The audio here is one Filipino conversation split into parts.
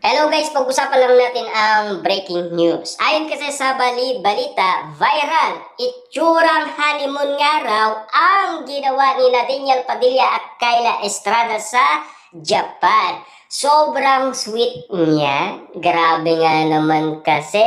Hello guys, pag-usapan lang natin ang breaking news. Ayon kasi sa balita, viral, itsurang honeymoon nga raw ang ginawa ni Daniel Padilla at Kyla Estrada sa Japan. Sobrang sweet niya. Grabe nga naman kasi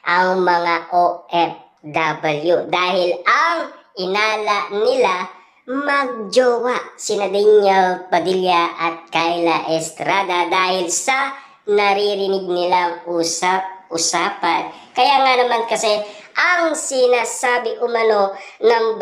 ang mga OFW dahil ang inala nila magjowa sina Daniel Padilla at Kyla Estrada dahil sa naririnig nilang usap-usapan. Kaya nga naman kasi ang sinasabi umano ng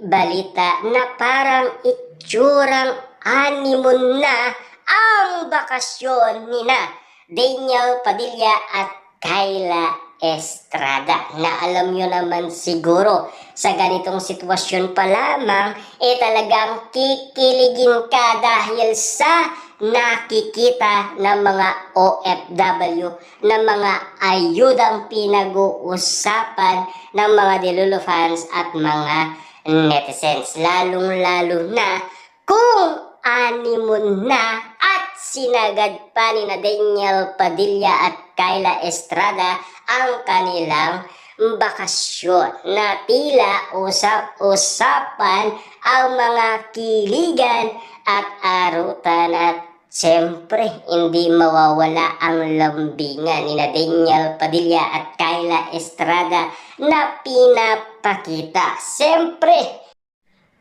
balita na parang itsurang honeymoon na ang bakasyon nina Daniel Padilla at Kyla Estrada, na alam nyo naman siguro sa ganitong sitwasyon pa lamang talagang kikiligin ka dahil sa nakikita ng mga OFW ng mga ayudang pinag-uusapan ng mga Delulu fans at mga netizens, lalong-lalo na kung honeymoon na at sinagad pa ni Daniel Padilla at Kyla Estrada ang kanilang bakasyon na tila usap-usapan ang mga kiligan at arutan at siyempre hindi mawawala ang lambingan ni Daniel Padilla at Kyla Estrada na pinapakita. Siyempre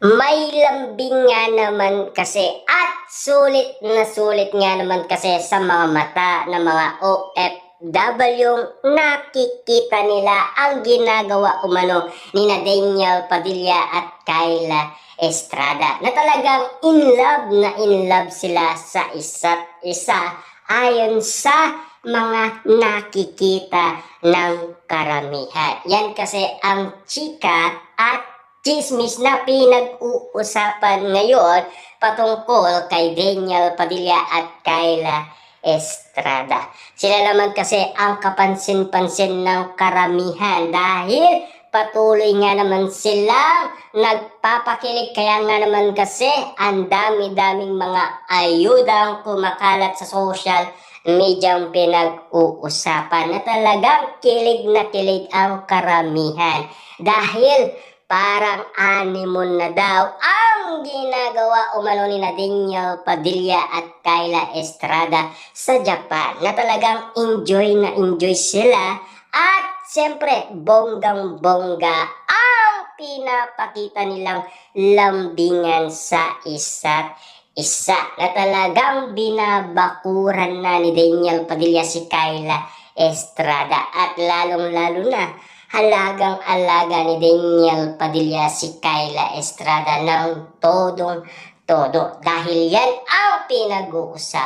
may lambing nga naman kasi at sulit na sulit nga naman kasi sa mga mata ng mga OFW nakikita nila ang ginagawa umano ni Daniel Padilla at Kyla Estrada, na talagang in love sila sa isa't isa ayon sa mga nakikita ng karamihan. Yan kasi ang chika at chismis na pinag-uusapan ngayon patungkol kay Daniel Padilla at Kyla Estrada. Sila naman kasi ang kapansin-pansin ng karamihan dahil patuloy nga naman silang nagpapakilig. Kaya nga naman kasi ang dami-daming mga ayudang kumakalat sa social media pinag-uusapan na talagang kilig na kilig ang karamihan dahil parang honeymoon na daw ang ginagawa umano ni Daniel Padilla at Kyla Estrada sa Japan, na talagang enjoy na enjoy sila at siyempre bonggang-bongga ang pinapakita nilang lambingan sa isa't isa, na talagang binabakuran na ni Daniel Padilla si Kyla Estrada at lalong-lalo na halagang-alaga ni Daniel Padilla si Kyla Estrada ng todong-todo dahil yan ang pinag-uusap